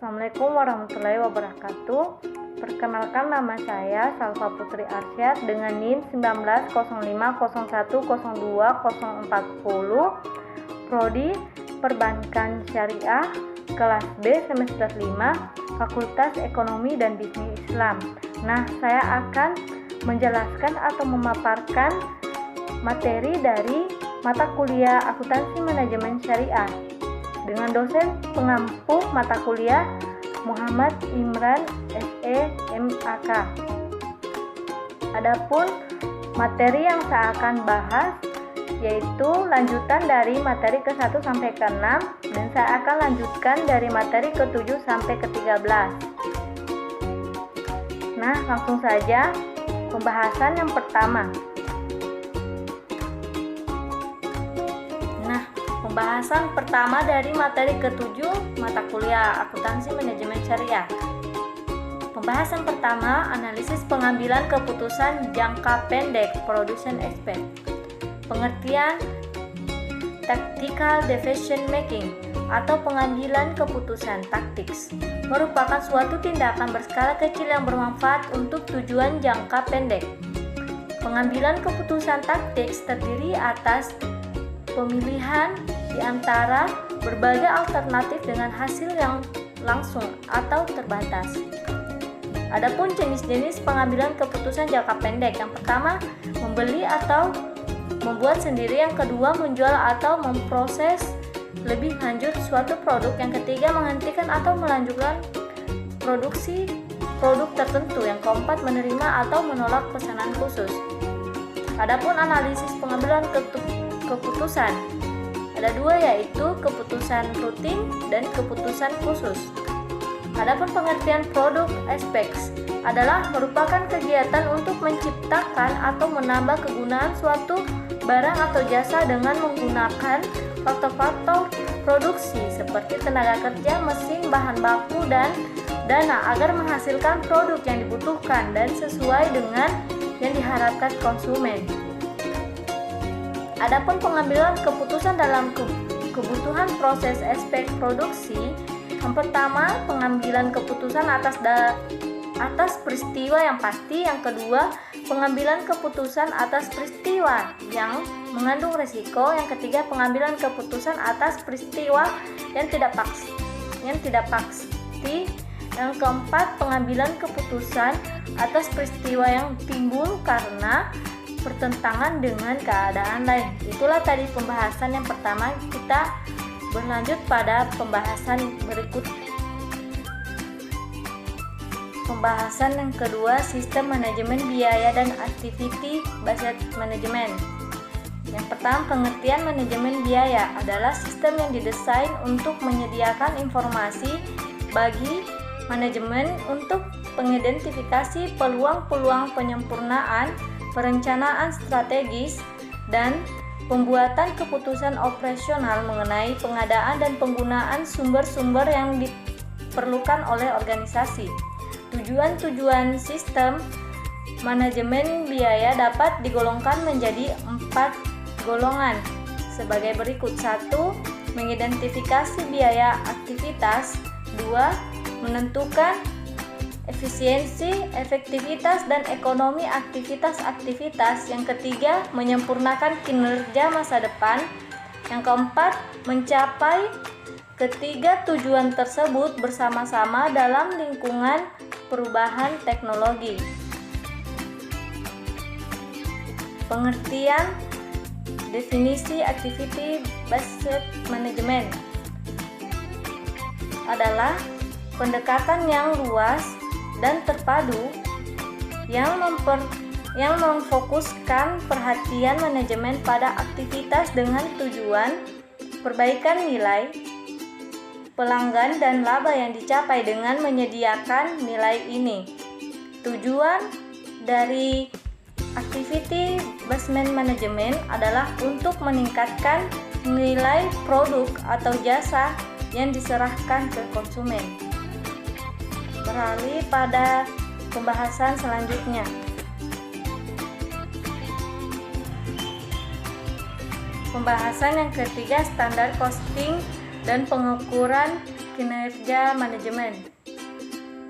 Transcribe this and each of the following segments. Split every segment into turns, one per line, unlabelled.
Assalamualaikum warahmatullahi wabarakatuh. Perkenalkan, nama saya Salva Putri Arsyad dengan NIM 190501020410, Prodi Perbankan Syariah, kelas B semester 5, Fakultas Ekonomi dan Bisnis Islam. Nah, saya akan menjelaskan atau memaparkan materi dari mata kuliah Akuntansi Manajemen Syariah dengan dosen pengampu mata kuliah Muhammad Imran SE MAK. Adapun materi yang saya akan bahas yaitu lanjutan dari materi ke-1 sampai ke-6, dan saya akan lanjutkan dari materi ke-7 sampai ke-13. Nah, langsung saja pembahasan yang pertama. Pembahasan pertama dari materi ke-7 mata kuliah Akuntansi Manajemen Syariah. Pembahasan pertama, analisis pengambilan keputusan jangka pendek (production aspect). Pengertian tactical decision making atau pengambilan keputusan taktis merupakan suatu tindakan berskala kecil yang bermanfaat untuk tujuan jangka pendek. Pengambilan keputusan taktis terdiri atas pemilihan di antara berbagai alternatif dengan hasil yang langsung atau terbatas. Adapun jenis-jenis pengambilan keputusan jangka pendek, yang pertama membeli atau membuat sendiri, yang kedua menjual atau memproses lebih lanjut suatu produk, yang ketiga menghentikan atau melanjutkan produksi produk tertentu, yang keempat menerima atau menolak pesanan khusus. Adapun analisis pengambilan keputusan ada dua, yaitu keputusan rutin dan keputusan khusus. Adapun pengertian product aspects adalah merupakan kegiatan untuk menciptakan atau menambah kegunaan suatu barang atau jasa dengan menggunakan faktor-faktor produksi seperti tenaga kerja, mesin, bahan baku, dan dana agar menghasilkan produk yang dibutuhkan dan sesuai dengan yang diharapkan konsumen. Adapun pengambilan keputusan dalam kebutuhan proses aspek produksi, yang pertama pengambilan keputusan atas peristiwa yang pasti, yang kedua pengambilan keputusan atas peristiwa yang mengandung risiko, yang ketiga pengambilan keputusan atas peristiwa yang tidak pasti, yang keempat pengambilan keputusan atas peristiwa yang timbul karena bertentangan dengan keadaan lain. Itulah tadi pembahasan yang pertama. Kita berlanjut pada pembahasan berikut. Pembahasan yang kedua, sistem manajemen biaya dan activity based management. Yang pertama, pengertian manajemen biaya adalah sistem yang didesain untuk menyediakan informasi bagi manajemen untuk mengidentifikasi peluang-peluang penyempurnaan, perencanaan strategis, dan pembuatan keputusan operasional mengenai pengadaan dan penggunaan sumber-sumber yang diperlukan oleh organisasi. Tujuan-tujuan sistem manajemen biaya dapat digolongkan menjadi 4 golongan sebagai berikut. 1. Mengidentifikasi biaya aktivitas. 2. Menentukan efisiensi, efektivitas, dan ekonomi aktivitas-aktivitas. Yang ketiga, menyempurnakan kinerja masa depan. Yang keempat, mencapai ketiga tujuan tersebut bersama-sama dalam lingkungan perubahan teknologi. Pengertian definisi activity based management adalah pendekatan yang luas dan terpadu yang memfokuskan perhatian manajemen pada aktivitas dengan tujuan perbaikan nilai pelanggan dan laba yang dicapai dengan menyediakan nilai ini. Tujuan dari activity based management adalah untuk meningkatkan nilai produk atau jasa yang diserahkan ke konsumen. Beralih pada pembahasan selanjutnya. Pembahasan yang ketiga, standar costing dan pengukuran kinerja manajemen.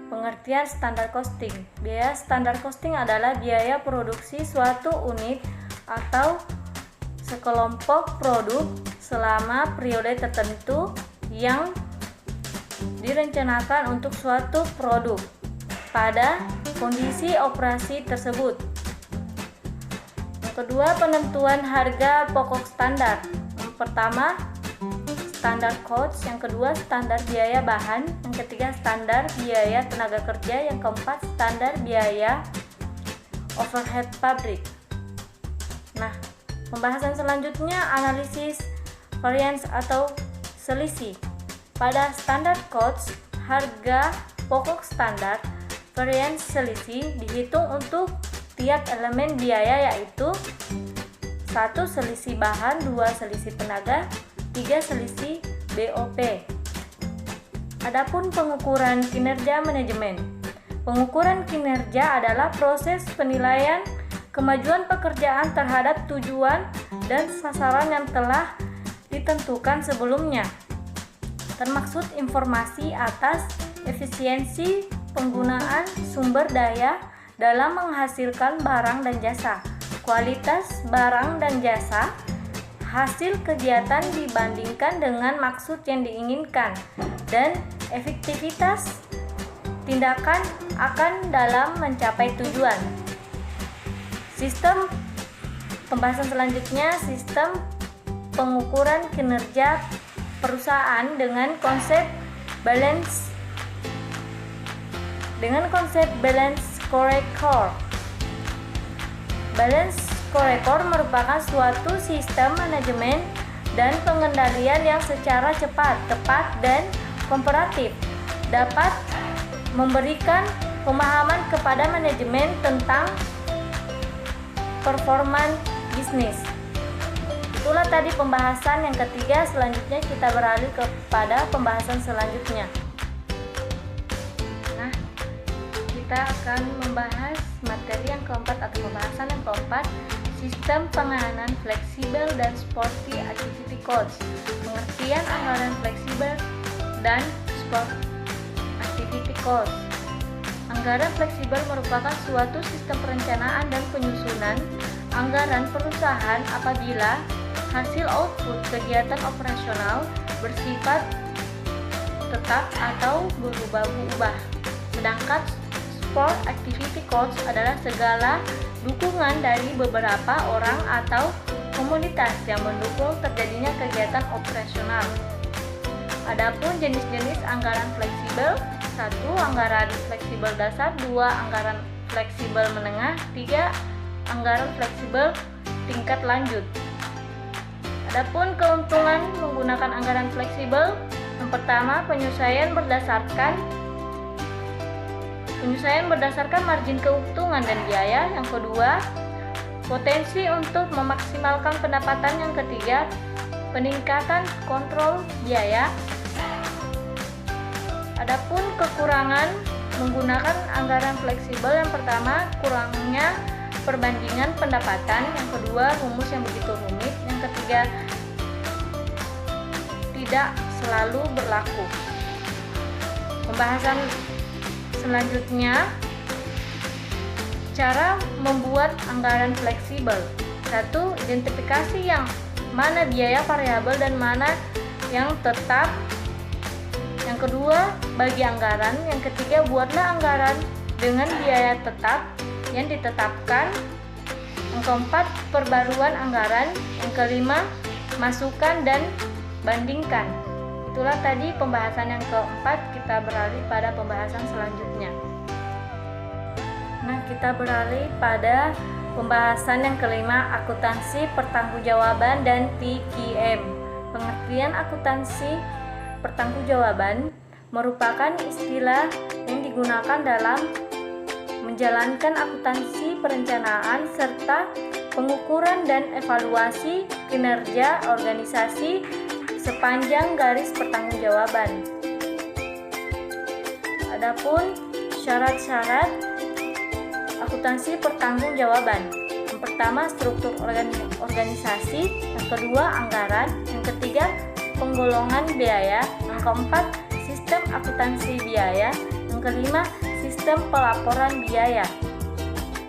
Pengertian standar costing. Biaya standar costing adalah biaya produksi suatu unit atau sekelompok produk selama periode tertentu yang direncanakan untuk suatu produk pada kondisi operasi tersebut. Yang kedua, penentuan harga pokok standar. Yang pertama, standar cost, yang kedua standar biaya bahan, yang ketiga standar biaya tenaga kerja, yang keempat standar biaya overhead pabrik. Nah, pembahasan selanjutnya analisis variance atau selisih. Pada standar cost, harga pokok standar, variance selisih dihitung untuk tiap elemen biaya, yaitu 1. Selisih bahan, 2. Selisih tenaga, 3. Selisih BOP. Adapun pengukuran kinerja manajemen. Pengukuran kinerja adalah proses penilaian kemajuan pekerjaan terhadap tujuan dan sasaran yang telah ditentukan sebelumnya, termaksud informasi atas efisiensi penggunaan sumber daya dalam menghasilkan barang dan jasa, kualitas barang dan jasa, hasil kegiatan dibandingkan dengan maksud yang diinginkan, dan efektivitas tindakan akan dalam mencapai tujuan. Sistem pembahasan selanjutnya, sistem pengukuran kinerja perusahaan dengan konsep balance scorecard. Balance scorecard merupakan suatu sistem manajemen dan pengendalian yang secara cepat, tepat, dan komparatif dapat memberikan pemahaman kepada manajemen tentang performa bisnis. Itulah tadi pembahasan yang ketiga. Selanjutnya kita beralih kepada pembahasan selanjutnya. Nah, kita akan membahas materi yang keempat atau pembahasan yang keempat, sistem penganan fleksibel dan sporty activity cost. Pengertian anggaran fleksibel dan sport activity cost. Anggaran fleksibel merupakan suatu sistem perencanaan dan penyusunan anggaran perusahaan apabila hasil output kegiatan operasional bersifat tetap atau berubah-ubah. Sedangkan sport activity cost adalah segala dukungan dari beberapa orang atau komunitas yang mendukung terjadinya kegiatan operasional. Adapun jenis-jenis anggaran fleksibel: 1. Anggaran fleksibel dasar, 2. Anggaran fleksibel menengah, 3. Anggaran fleksibel tingkat lanjut. Adapun keuntungan menggunakan anggaran fleksibel: yang pertama, penyesuaian berdasarkan margin keuntungan dan biaya. Yang kedua, potensi untuk memaksimalkan pendapatan. Yang ketiga, peningkatan kontrol biaya. Adapun kekurangan menggunakan anggaran fleksibel: yang pertama, kurangnya perbandingan pendapatan. Yang kedua, rumus yang begitu rumit. Yang ketiga, tidak selalu berlaku. Pembahasan selanjutnya, cara membuat anggaran fleksibel. 1. Identifikasi yang mana biaya variabel dan mana yang tetap. Yang kedua, bagi anggaran. Yang ketiga, buatlah anggaran dengan biaya tetap yang ditetapkan. Yang keempat, perbaruan anggaran. Yang kelima, masukan dan bandingkan. Itulah tadi pembahasan yang keempat. Kita beralih pada pembahasan selanjutnya. Nah, kita beralih pada pembahasan yang kelima, akuntansi pertanggungjawaban dan PKM. Pengertian akuntansi pertanggungjawaban merupakan istilah yang digunakan dalam menjalankan akuntansi perencanaan serta pengukuran dan evaluasi kinerja organisasi sepanjang garis pertanggungjawaban. Adapun syarat-syarat akuntansi pertanggungjawaban: yang pertama, struktur organisasi; yang kedua, anggaran; yang ketiga, penggolongan biaya; yang keempat, sistem sistem akuntansi biaya. Yang kelima, sistem pelaporan biaya.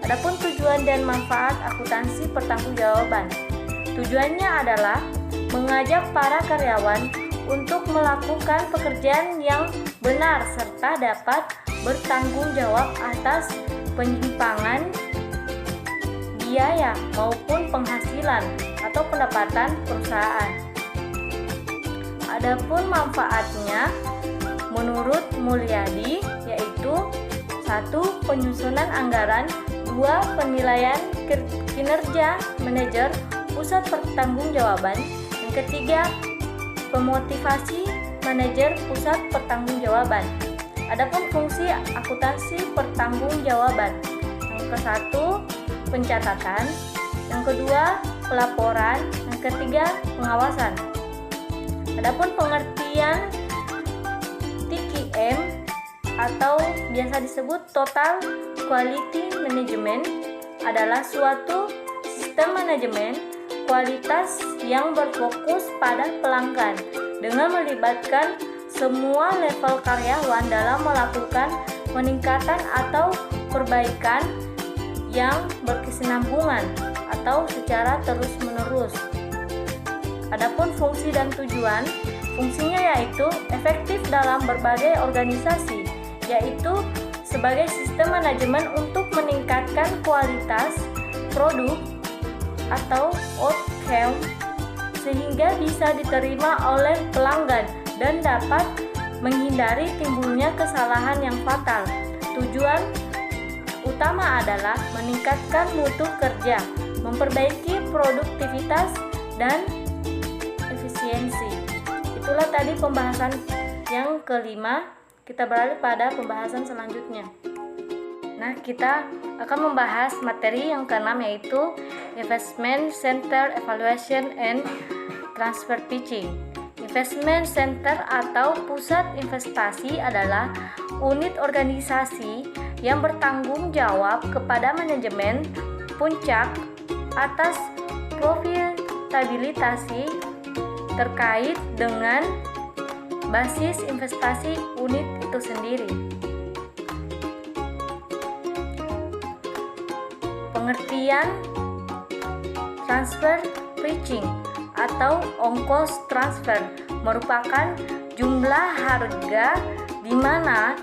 Adapun tujuan dan manfaat akuntansi pertanggungjawaban. Tujuannya adalah mengajak para karyawan untuk melakukan pekerjaan yang benar serta dapat bertanggung jawab atas penyimpangan biaya maupun penghasilan atau pendapatan perusahaan. Adapun manfaatnya menurut Mulyadi yaitu 1. Penyusunan anggaran, 2. Penilaian kinerja manajer pusat pertanggungjawaban, yang ketiga pemotivasi manajer pusat pertanggungjawaban. Adapun fungsi akuntansi pertanggungjawaban, yang ke-1 pencatatan, yang kedua pelaporan, yang ketiga pengawasan. Adapun pengertian TQM atau biasa disebut Total Quality Management adalah suatu sistem manajemen kualitas yang berfokus pada pelanggan dengan melibatkan semua level karyawan dalam melakukan peningkatan atau perbaikan yang berkesinambungan atau secara terus-menerus. Adapun fungsi dan tujuan, fungsinya yaitu efektif dalam berbagai organisasi, yaitu sebagai sistem manajemen untuk meningkatkan kualitas produk atau outcome sehingga bisa diterima oleh pelanggan dan dapat menghindari timbulnya kesalahan yang fatal. Tujuan utama adalah meningkatkan mutu kerja, memperbaiki produktivitas dan efisiensi. Itulah tadi pembahasan yang kelima. Kita beralih pada pembahasan selanjutnya. Nah, kita akan membahas materi yang keenam yaitu Investment Center Evaluation and Transfer Pricing. Investment Center atau pusat investasi adalah unit organisasi yang bertanggung jawab kepada manajemen puncak atas profitabilitasi terkait dengan basis investasi unit itu sendiri. Pengertian transfer pricing atau ongkos transfer merupakan jumlah harga di mana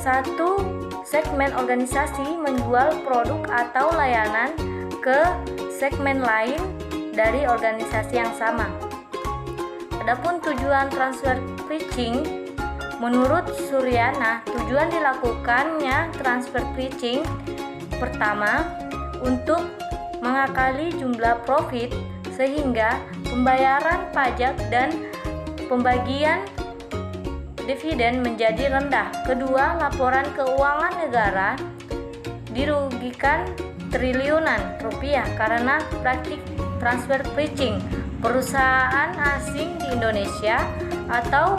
satu segmen organisasi menjual produk atau layanan ke segmen lain dari organisasi yang sama. Adapun tujuan transfer pricing, menurut Suryana, tujuan dilakukannya transfer pricing pertama untuk mengakali jumlah profit sehingga pembayaran pajak dan pembagian dividen menjadi rendah. Kedua, laporan keuangan negara dirugikan triliunan rupiah karena praktik transfer pricing perusahaan asing di Indonesia atau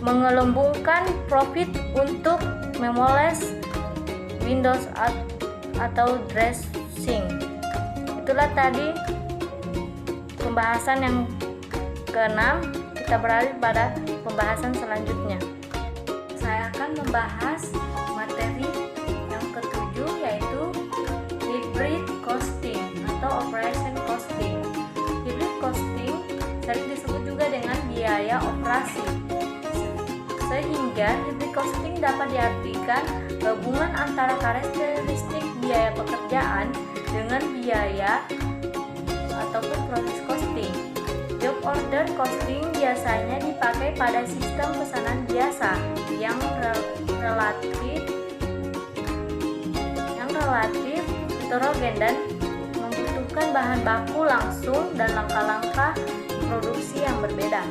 menggelembungkan profit untuk memoles Windows atau dressing. Itulah tadi pembahasan yang keenam. Kita beralih pada pembahasan selanjutnya. Saya akan membahas materi yang ketujuh yaitu hybrid costing atau operation costing. Hybrid costing sering disebut juga dengan biaya operasi. Sehingga hybrid costing dapat diartikan gabungan antara karakteristik biaya pekerjaan dengan biaya ataupun proses costing. Job order costing biasanya dipakai pada sistem pesanan biasa yang relatif heterogen dan membutuhkan bahan baku langsung dan langkah-langkah produksi yang berbeda.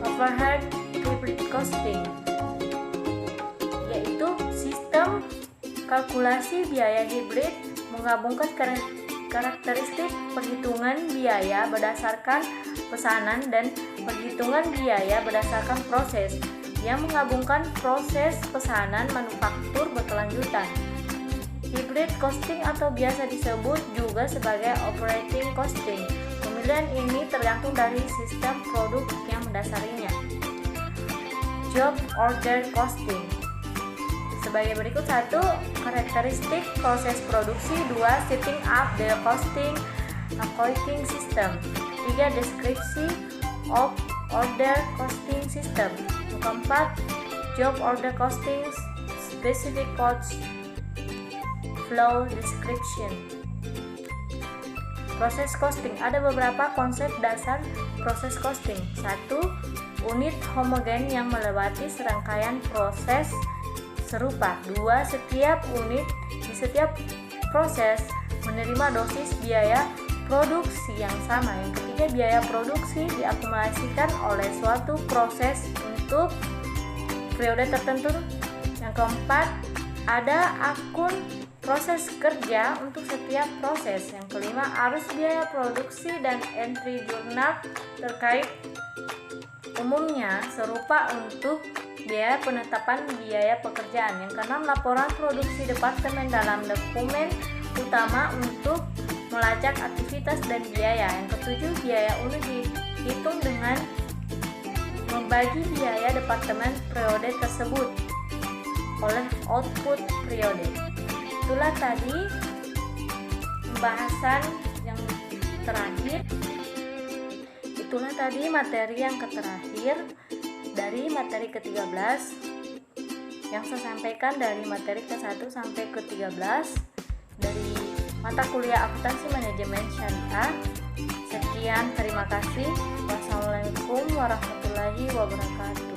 Overhead hybrid costing yaitu sistem kalkulasi biaya hibrid menggabungkan karakteristik perhitungan biaya berdasarkan pesanan dan perhitungan biaya berdasarkan proses yang menggabungkan proses pesanan manufaktur berkelanjutan. Hybrid costing atau biasa disebut juga sebagai operating costing. Pemilihan ini tergantung dari sistem produk yang mendasarinya. job order costing. Sebagai berikut: 1. Karakteristik proses produksi. 2. Setting up the costing accounting system. 3. Deskripsi of order costing system. 4. Job order costing specific cost flow description. Proses costing. Ada beberapa konsep dasar proses costing. 1. Unit homogen yang melewati serangkaian proses serupa. 2. Setiap unit di setiap proses menerima dosis biaya produksi yang sama. Yang ketiga, biaya produksi diakumulasikan oleh suatu proses untuk periode tertentu. Yang keempat, ada akun proses kerja untuk setiap proses. Yang kelima, arus biaya produksi dan entry jurnal terkait umumnya serupa untuk biaya penetapan biaya pekerjaan. Yang keenam, laporan produksi departemen dalam dokumen utama untuk melacak aktivitas dan biaya. Yang ketujuh, biaya unit dihitung dengan membagi biaya departemen periode tersebut oleh output periode. Itulah tadi pembahasan yang terakhir. Itulah tadi materi yang terakhir dari materi ke-13 yang saya sampaikan dari materi ke-1 sampai ke-13 dari mata kuliah akuntansi manajemen syariah. Sekian, terima kasih. Wassalamualaikum warahmatullahi wabarakatuh.